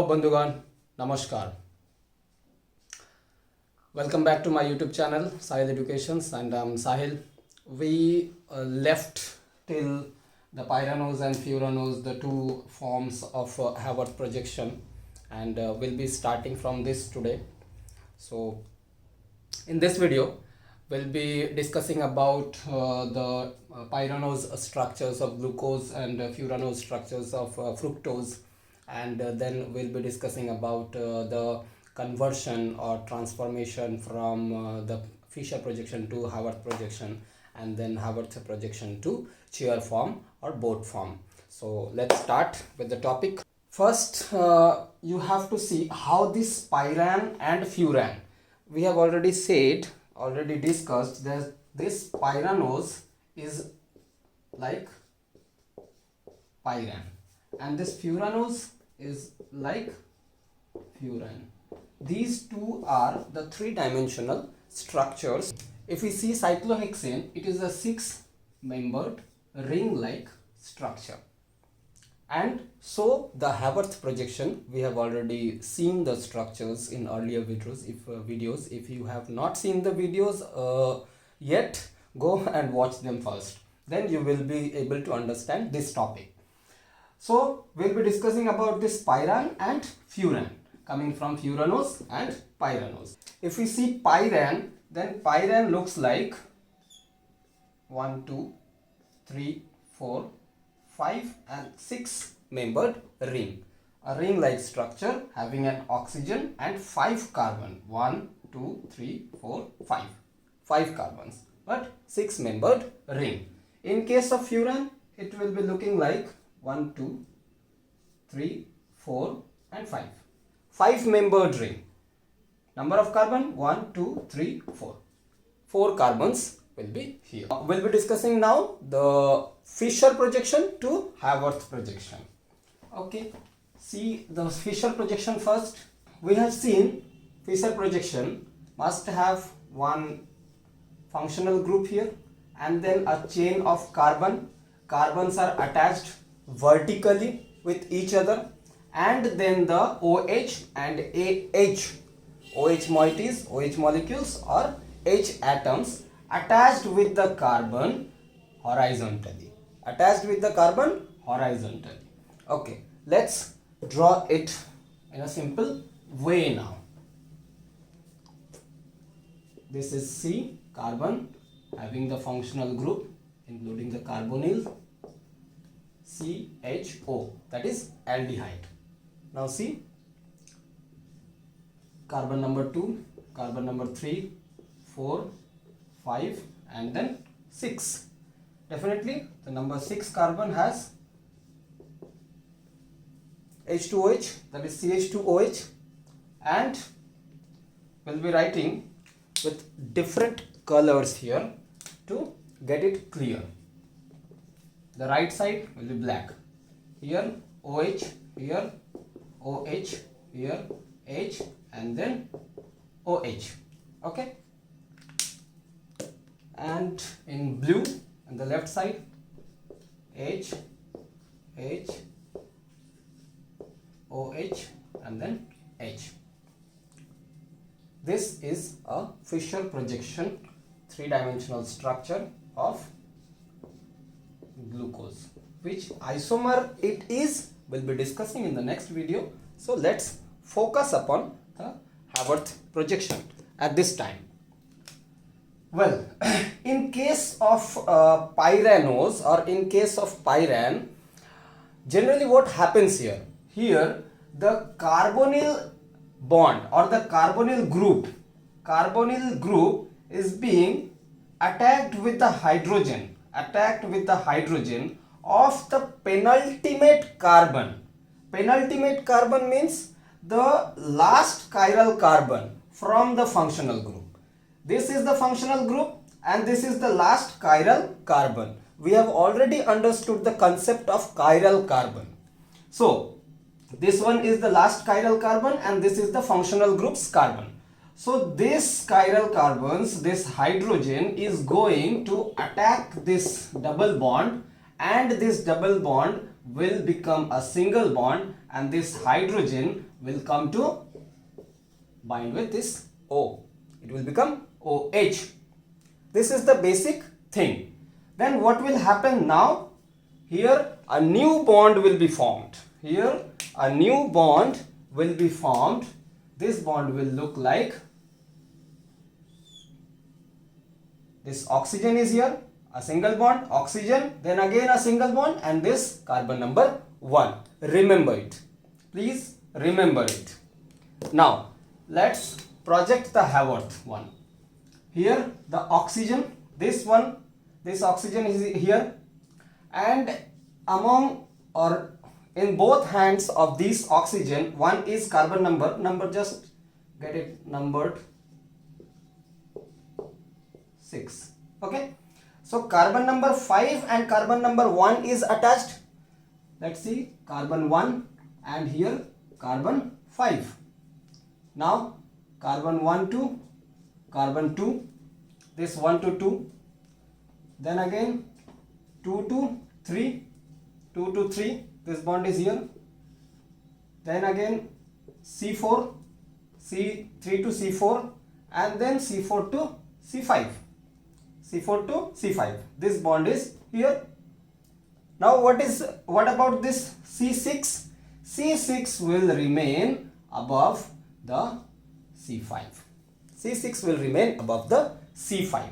Bandhugan, Namaskar. Welcome back to my YouTube channel, Sahil Educations, and I'm Sahil. We left till the Pyranose and Furanose, the two forms of Haworth projection, and we'll be starting from this today. So, in this video, we'll be discussing about the Pyranose structures of glucose and Furanose structures of fructose, and then we'll be discussing about the conversion or transformation from the Fischer projection to Haworth projection, and then Haworth projection to chair form or boat form. So let's start with the topic. First, you have to see how this pyran and furan. We have already discussed that this pyranose is like pyran and this furanose is like furan. These two are the three-dimensional structures. If we see cyclohexane, it is a six-membered ring-like structure. And so the Haworth projection, we have already seen the structures in earlier videos. If you have not seen the videos yet, go and watch them first. Then you will be able to understand this topic. So we'll be discussing about this pyran and furan, coming from furanose and pyranose. If we see pyran, then pyran looks like 1, 2, 3, 4, 5 and 6 membered ring. A ring like structure having an oxygen and 5 carbon. 1, 2, 3, 4, 5. 5 carbons, but 6 membered ring. In case of furan, it will be looking like 1, 2, 3, 4 and 5. 5 membered ring. Number of carbon 1, 2, 3, 4. 4 carbons will be here. We'll be discussing now the Fischer projection to Haworth projection. Okay, see the Fischer projection first. We have seen Fischer projection must have one functional group here and then a chain of carbon. Carbons are attached vertically with each other, and then the OH and AH. OH molecules or H atoms attached with the carbon horizontally. Okay, let's draw it in a simple way now. This is C, carbon having the functional group including the carbonyl CHO, that is aldehyde. Now see, carbon number 2, carbon number 3, 4, 5 and then 6. Definitely the number 6 carbon has H2OH, that is CH2OH, and we'll be writing with different colors here to get it clear. The right side will be black. Here OH, here OH, here H and then OH. Okay, and in blue on the left side H, H, OH and then H. This is a Fischer projection three-dimensional structure of glucose. Which isomer it is, we'll be discussing in the next video. So let's focus upon the Haworth projection at this time. Well, in case of pyranose or in case of pyran, generally what happens here? Here the carbonyl bond or the carbonyl group is being attacked with the hydrogen of the penultimate carbon. Penultimate carbon means the last chiral carbon from the functional group. This is the functional group and this is the last chiral carbon. We have already understood the concept of chiral carbon. So this one is the last chiral carbon and this is the functional group's carbon. So this chiral carbons, this hydrogen is going to attack this double bond, and this double bond will become a single bond, and this hydrogen will come to bind with this O. It will become OH. This is the basic thing. Then what will happen now? Here a new bond will be formed. Here a new bond will be formed. This bond will look like this. Oxygen is here, a single bond, oxygen, then again a single bond, and this carbon number 1. Remember it. Please remember it. Now let's project the Haworth one. Here the oxygen, this oxygen is here, and among or in both hands of this oxygen, one is carbon number, just get it numbered 6. Okay, so carbon number 5 and carbon number 1 is attached. Let's see, carbon 1 and here carbon 5. Now carbon 1 to carbon 2, this 1 to 2, then again 2 to 3, 2 to 3, this bond is here, then again C4, C3 to C4, and then C4 to C5, C4 to C5, this bond is here. Now what about this C6? C6 will remain above the C5. C6 will remain above the C5.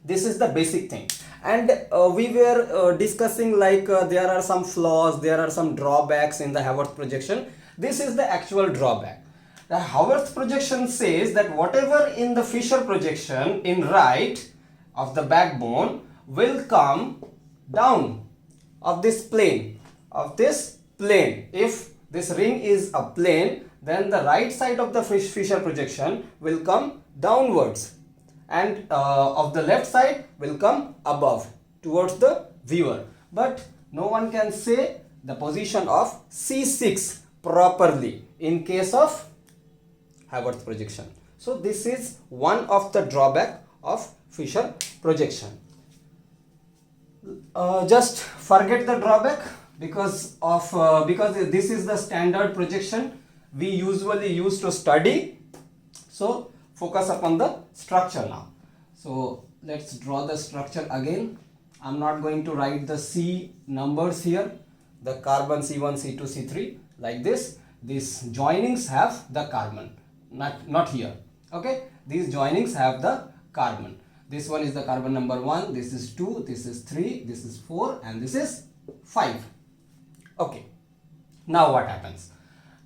This is the basic thing. And we were discussing like there are some flaws, there are some drawbacks in the Haworth projection. This is the actual drawback. The Haworth projection says that whatever in the Fischer projection in right of the backbone will come down of this plane, If this ring is a plane, then the right side of the Fischer projection will come downwards, and of the left side will come above towards the viewer. But no one can say the position of C6 properly in case of Haworth projection. So this is one of the drawback of Fischer projection. Just forget the drawback because this is the standard projection we usually use to study. So focus upon the structure now. So let's draw the structure again. I'm not going to write the C numbers here, the carbon C1, C2, C3 like this. These joinings have the carbon, not here. Okay, these joinings have the carbon. This one is the carbon number 1, this is 2, this is 3, this is 4, and this is 5. Okay, now what happens?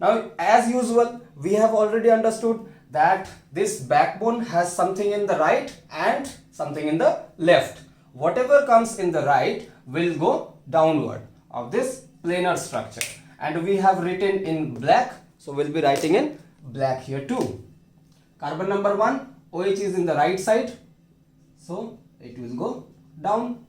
Now as usual, we have already understood that this backbone has something in the right and something in the left. Whatever comes in the right will go downward of this planar structure, and we have written in black, so we'll be writing in black here too. Carbon number 1, OH is in the right side, so it will go down.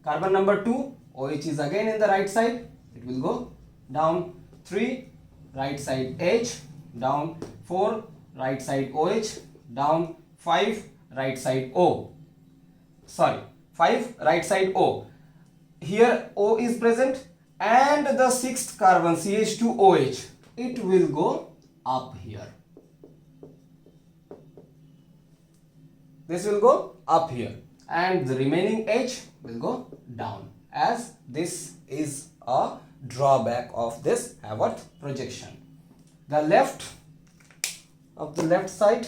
Carbon number 2, OH is again in the right side, it will go down. 3, right side H, down. 4, right side OH, down. 5, right side O. 5, right side O. Here O is present, and the 6th carbon CH2OH, it will go up here. This will go up here, and the remaining H will go down, as this is a drawback of this Haworth projection. The left side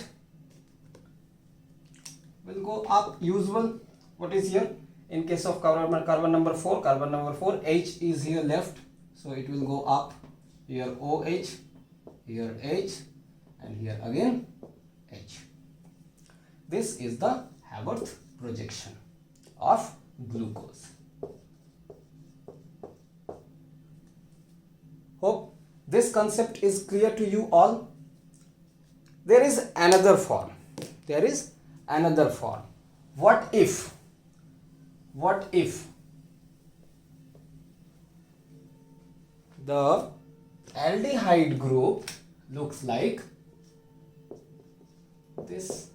will go up usual. What is here? In case of carbon number 4, H is here left, so it will go up. Here OH, here H, and here again H. This is the Haworth projection of glucose. Hope this concept is clear to you all. There is another form. What if the aldehyde group looks like this?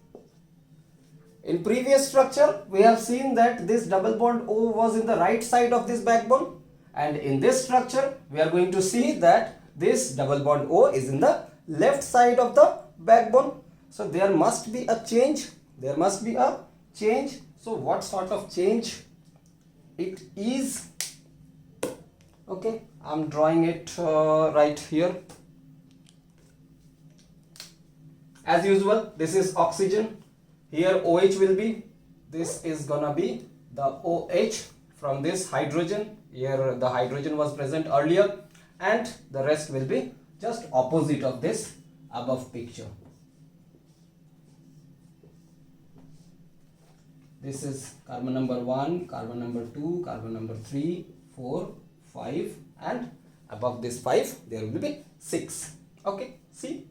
In previous structure, we have seen that this double bond O was in the right side of this backbone, and in this structure, we are going to see that this double bond O is in the left side of the backbone. So there must be a change. There must be a change. So what sort of change it is? Okay, I'm drawing it right here. As usual, this is oxygen. Here OH will be. This is gonna be the OH from this hydrogen. Here the hydrogen was present earlier, and the rest will be just opposite of this above picture. This is carbon number 1, carbon number 2, carbon number 3, 4, 5, and above this 5 there will be 6. Okay, see,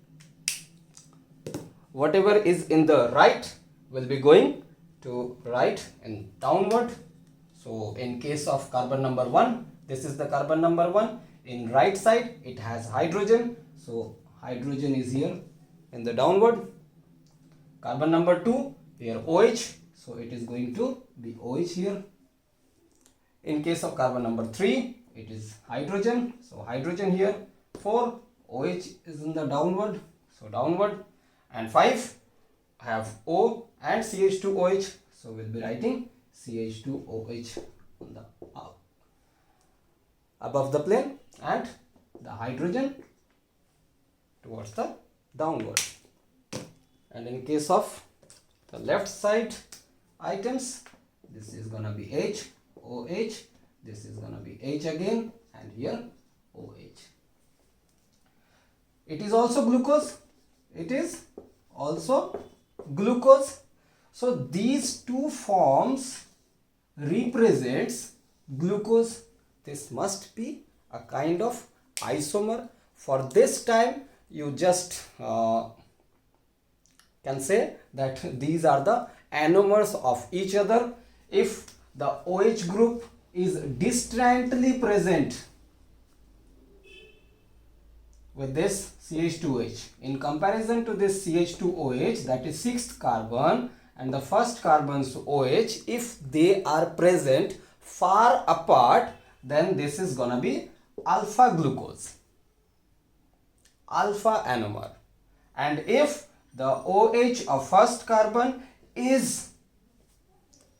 whatever is in the right will be going to right and downward. So in case of carbon number 1, this is the carbon number 1. In right side it has hydrogen, so hydrogen is here in the downward. Carbon number 2, here OH, so it is going to be OH here. In case of carbon number 3, it is hydrogen, so hydrogen here. 4, OH is in the downward, so downward. And 5, have O and CH2OH, so we'll be writing CH2OH on the above the plane, and the hydrogen towards the downward. And in case of the left side items, this is gonna be H, OH, this is gonna be H again, and here OH. It is also glucose. It is also glucose. So these two forms represents glucose. This must be a kind of isomer. For this time you just can say that these are the anomers of each other. If the OH group is distantly present with this CH2OH in comparison to this CH2OH, that is 6th carbon, and the first carbon's OH, if they are present far apart, then this is gonna be alpha glucose, alpha anomer. And if the OH of first carbon is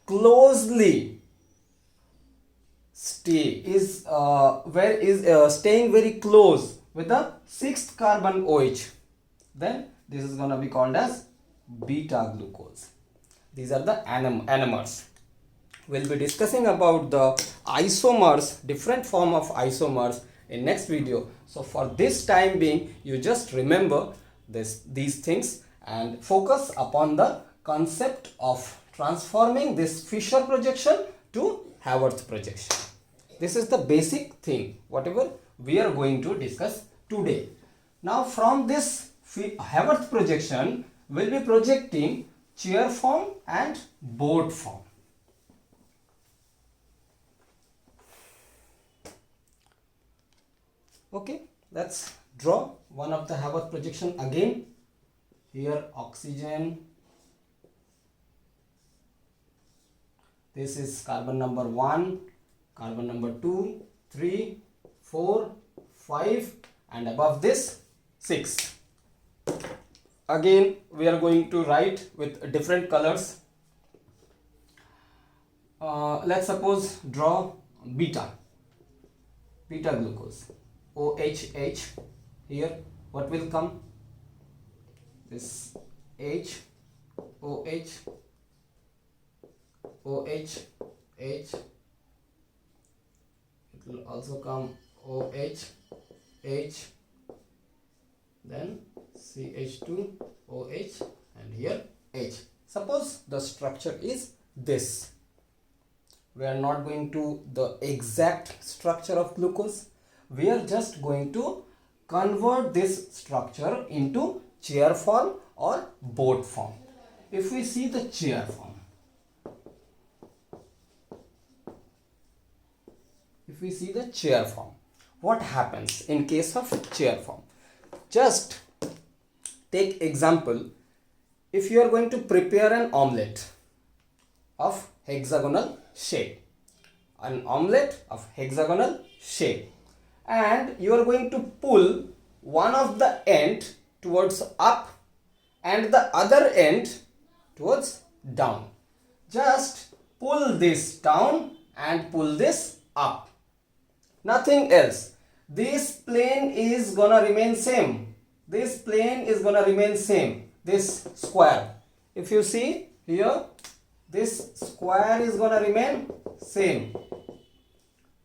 closely staying very close with the 6th carbon OH, then this is going to be called as beta glucose. These are the anomers. We'll be discussing about the isomers, different form of isomers in next video. So for this time being, you just remember these things and focus upon the concept of transforming this Fischer projection to Haworth projection. This is the basic thing, whatever we are going to discuss today. Now from this Haworth projection, we'll be projecting chair form and board form. Okay, let's draw one of the Haworth projection again. Here oxygen, this is carbon number 1, carbon number 2, 3, 4, 5, and above this 6. Again we are going to write with different colors. Let's suppose draw beta glucose, OHH. Here what will come? This H, OH, OH, H. It will also come OH, H, then CH2, OH, and here H. Suppose the structure is this. We are not going to the exact structure of glucose. We are just going to convert this structure into chair form or board form. If we see the chair form, what happens in case of chair form? Just take example, if you are going to prepare an omelette of hexagonal shape, and you are going to pull one of the end towards up and the other end towards down. Just pull this down and pull this up. Nothing else. This plane is gonna remain same. This plane is gonna remain same. This square. If you see here, this square is gonna remain same.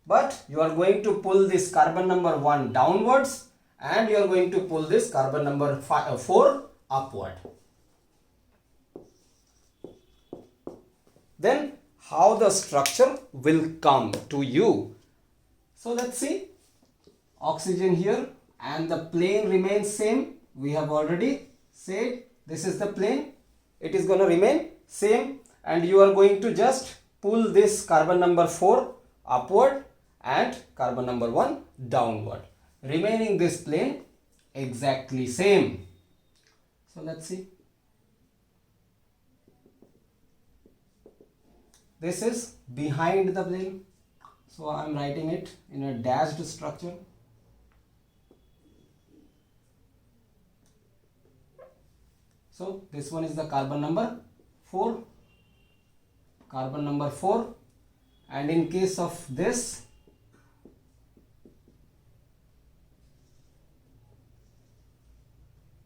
But you are going to pull this carbon number 1 downwards and you are going to pull this carbon number 4 upward. Then how the structure will come to you. So let's see. Oxygen here and the plane remains same. We have already said this is the plane. It is going to remain same and you are going to just pull this carbon number 4 upward and carbon number 1 downward, remaining this plane exactly same. So let's see. This is behind the plane. So I am writing it in a dashed structure. So this one is the carbon number 4. Carbon number 4. And in case of this,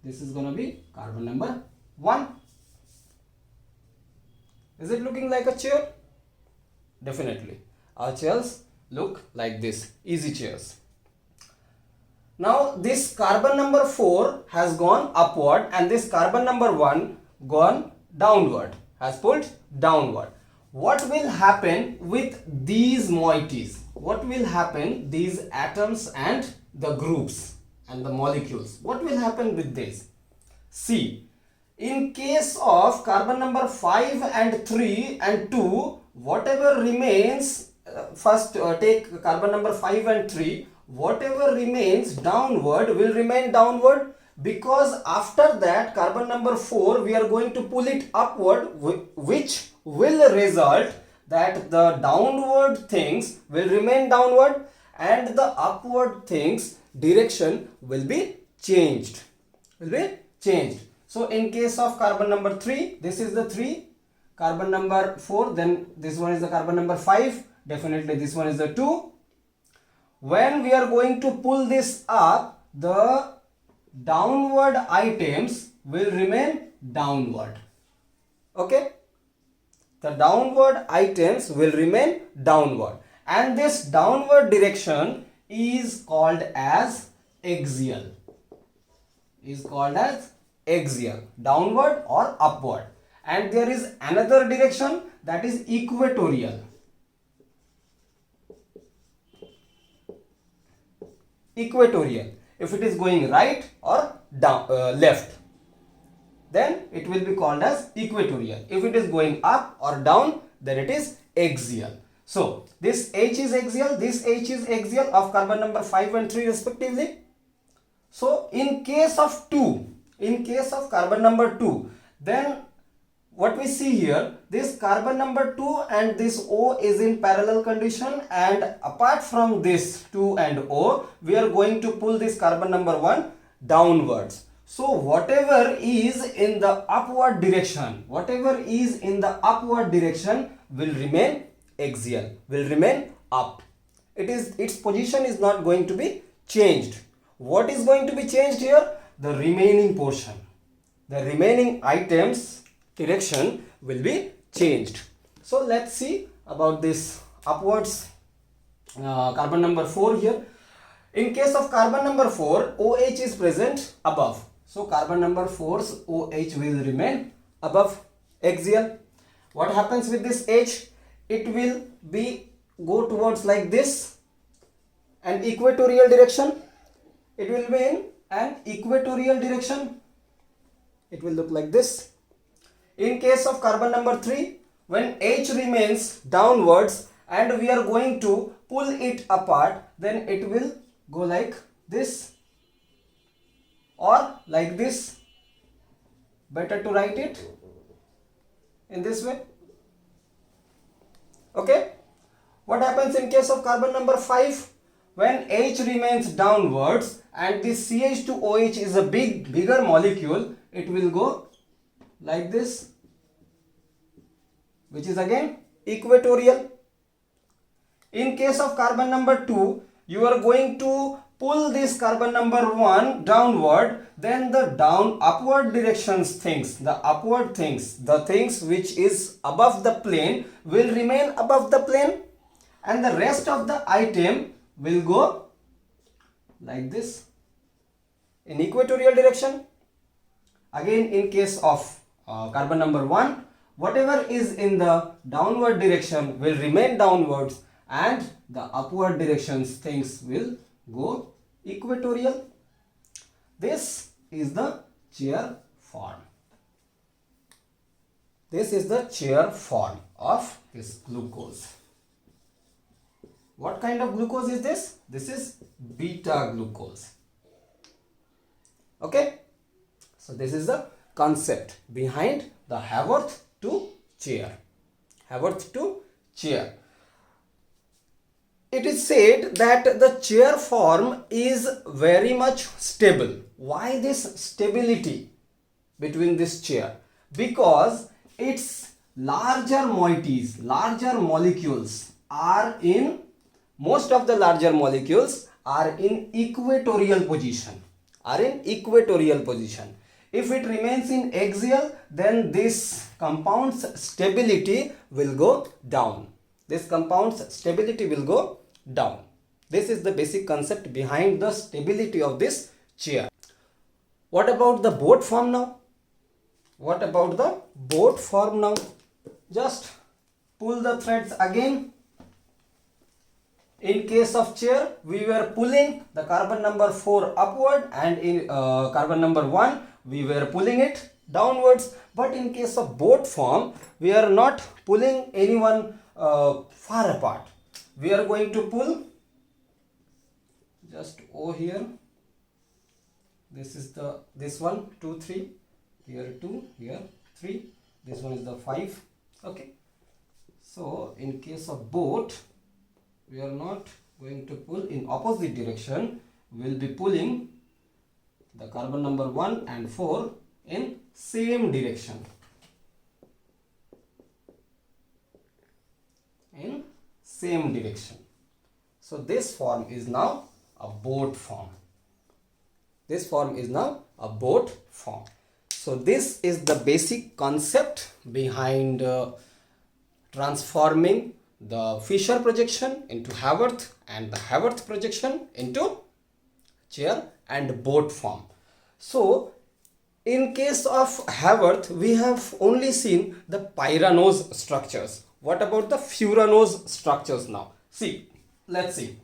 this is going to be carbon number 1. Is it looking like a chair? Definitely. Our chairs look like this, easy chairs. Now this carbon number 4 has gone upward and this carbon number 1 gone downward, has pulled downward. What will happen with these moieties? What will happen, these atoms and the groups and the molecules? What will happen with this? See, in case of carbon number 5 and 3 and 2, whatever remains, first take carbon number 5 and 3, whatever remains downward will remain downward, because after that carbon number 4 we are going to pull it upward, which will result that the downward things will remain downward and the upward things direction will be changed. So in case of carbon number 3, this is the 3, carbon number 4, then this one is the carbon number 5, definitely this one is the 2. When we are going to pull this up, the downward items will remain downward. Okay? The downward items will remain downward. And this downward direction is called as axial. Downward or upward. And there is another direction, that is equatorial. If it is going right or down, left, then it will be called as equatorial. If it is going up or down, then it is axial. So this H is axial, this H is axial of carbon number 5 and 3 respectively. So in case of carbon number 2, then what we see here, this carbon number 2 and this O is in parallel condition, and apart from this 2 and O, we are going to pull this carbon number 1 downwards. So whatever is in the upward direction, will remain axial, will remain up. Its position is not going to be changed. What is going to be changed here? The remaining portion. The remaining items direction will be changed. So let's see about this upwards carbon number 4 here. In case of carbon number 4, OH is present above. So carbon number 4's OH will remain above, axial. What happens with this H? It will go towards like this, an equatorial direction. It will be in an equatorial direction. It will look like this. In case of carbon number 3, when H remains downwards and we are going to pull it apart, then it will go like this or like this. Better to write it in this way. Okay. What happens in case of carbon number 5? when H remains downwards and this CH2OH is a bigger molecule, it will go like this, which is again equatorial. In case of carbon number 2, you are going to pull this carbon number 1 downward, then the upward directions things, the things which is above the plane will remain above the plane, and the rest of the item will go like this in equatorial direction. Again, in case of carbon number 1, whatever is in the downward direction will remain downwards, and the upward directions things will go equatorial. This is the chair form. This is the chair form of this glucose. What kind of glucose is this? This is beta glucose. Okay. So this is the concept behind the Haworth to chair. Haworth to chair. It is said that the chair form is very much stable. Why this stability between this chair? Because its larger moieties, larger molecules are in, most of the larger molecules are in equatorial position. If it remains in axial, then this compound's stability will go down. This is the basic concept behind the stability of this chair. What about the boat form now? Just pull the threads again. In case of chair, we were pulling the carbon number 4 upward, and in carbon number 1, we were pulling it downwards. But in case of boat form, we are not pulling anyone far apart. We are going to pull just O here. This is this one, 2, 3, here 2, here 3. This one is the 5. Okay. So in case of boat, we are not going to pull in opposite direction. We will be pulling the carbon number 1 and 4 in same direction. So this form is now a boat form. So this is the basic concept behind transforming the Fischer projection into Haworth and the Haworth projection into chair and boat form. So in case of Haworth, we have only seen the Pyranose structures. What about the Furanose structures now? Let's see.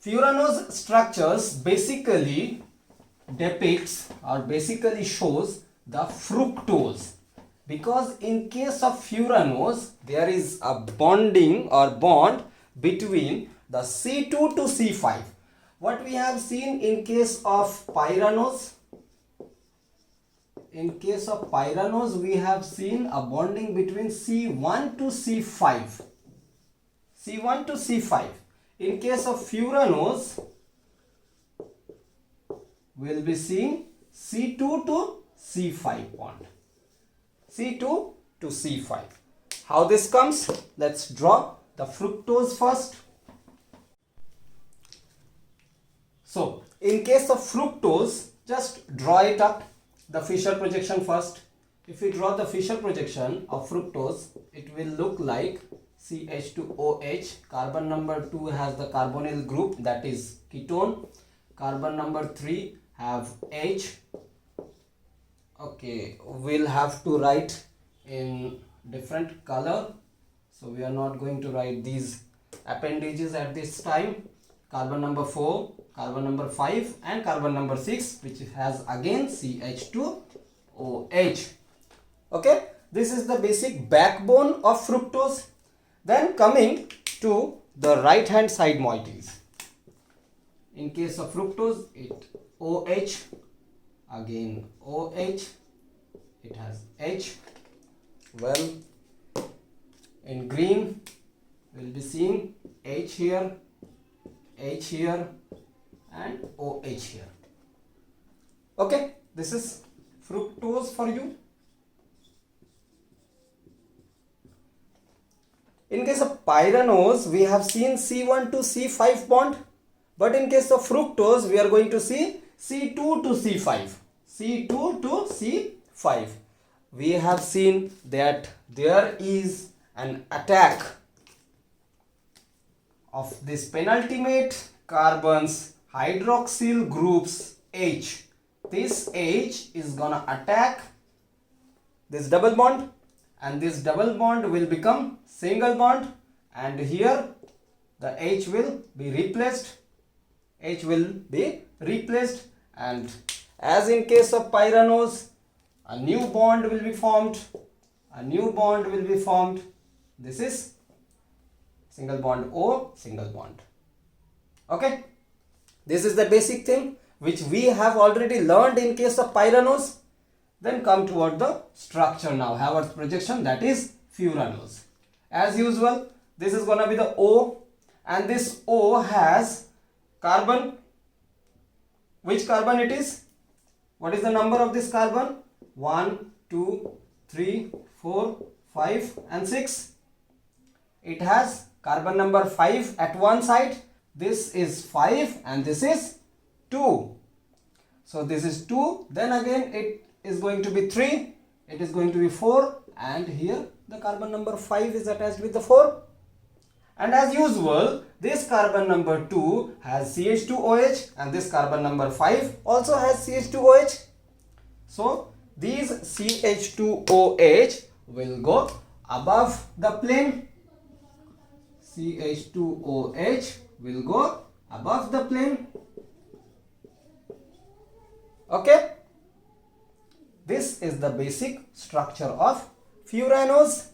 Furanose structures basically depicts or basically shows the fructose, because in case of Furanose there is a bonding or bond between the C2 to C5. What we have seen in case of Pyranose? In case of Pyranose, we have seen a bonding between C1 to C5. In case of Furanose, we will be seeing C2 to C5 bond. C2 to C5. How this comes? Let's draw the fructose first. So, in case of fructose, just draw it up, the Fischer projection first. If we draw the Fischer projection of fructose, it will look like CH2OH. Carbon number 2 has the carbonyl group, that is ketone. Carbon number 3 have H. Okay, we'll have to write in different color, so we are not going to write these appendages at this time. Carbon number 4, carbon number 5 and carbon number 6, which has again CH2OH. Okay, this is the basic backbone of fructose. Then coming to the right hand side moieties. In case of fructose, it OH, again OH, it has H. Well, in green we'll be seeing H here and OH here. Okay, this is fructose for you. In case of pyranose, we have seen C1 to C5 bond, but in case of fructose, we are going to see C2 to C5. C2 to C5. We have seen that there is an attack of this penultimate carbon's hydroxyl groups H. This H is gonna attack this double bond, and this double bond will become single bond, and here the H will be replaced. H will be replaced, and as in case of pyranose, a new bond will be formed. A new bond will be formed. This is single bond O, single bond. Okay, this is the basic thing which we have already learned in case of pyranose. Then come toward the structure now, Haworth projection, that is furanose. As usual, this is gonna be the O, and this O has carbon. Which carbon it is? What is the number of this carbon? 1, 2, 3, 4, 5 and 6. It has carbon number 5 at one side. This is 5 and this is 2. So this is 2, then again it is going to be 3, it is going to be 4, and here the carbon number 5 is attached with the 4. And as usual, this carbon number 2 has CH2OH, and this carbon number 5 also has CH2OH. So these CH2OH will go above the plane. CH2OH will go above the plane. Okay, this is the basic structure of furanose.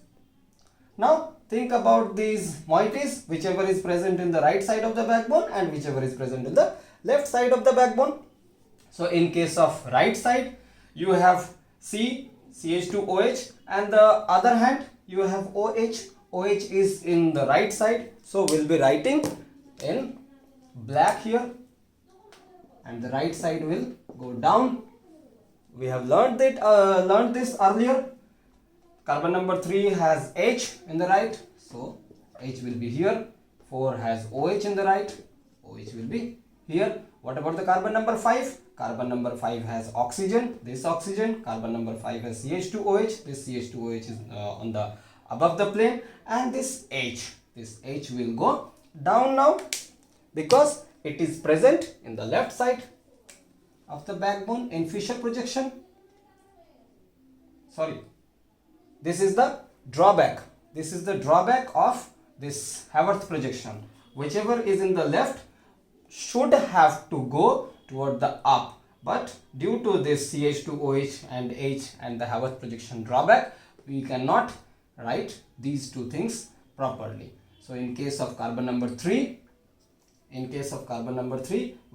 Now think about these moieties, whichever is present in the right side of the backbone and whichever is present in the left side of the backbone. So in case of right side, you have CH2OH, and the other hand you have OH. OH is in the right side, so we'll be writing in black here, and the right side will go down. We have learned this earlier. Carbon number 3 has H in the right, so H will be here. 4 has OH in the right, OH will be here. What about the carbon number 5? Carbon number 5 has oxygen, this oxygen. Carbon number 5 has CH2OH, this CH2OH is on the above the plane, and this H will go down now because it is present in the left side of the backbone in Fischer projection. Sorry, this is the drawback. This is the drawback of this Haworth projection. Whichever is in the left should have to go toward the up, but due to this CH2OH and H and the Haworth projection drawback, we cannot write these two things properly. So in case of carbon number 3,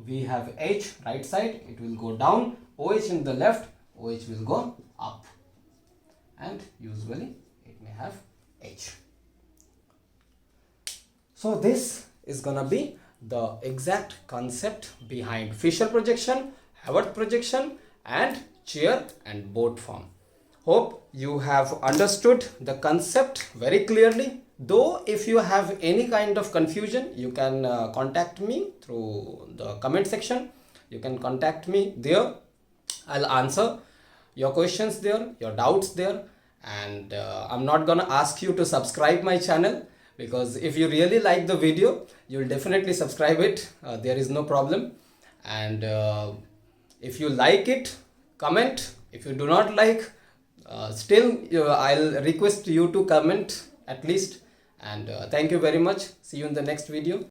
we have H right side, it will go down. OH in the left, OH will go up, and usually it may have H. So this is gonna be the exact concept behind Fischer projection, Haworth projection, and chair and boat form. Hope you have understood the concept very clearly. Though if you have any kind of confusion, you can contact me through the comment section. You can contact me there. I'll answer your questions there, your doubts there, and I'm not gonna ask you to subscribe my channel, because if you really like the video, you'll definitely subscribe it. There is no problem. And if you like it, comment. If you do not like, still I'll request you to comment at least. And thank you very much. See you in the next video.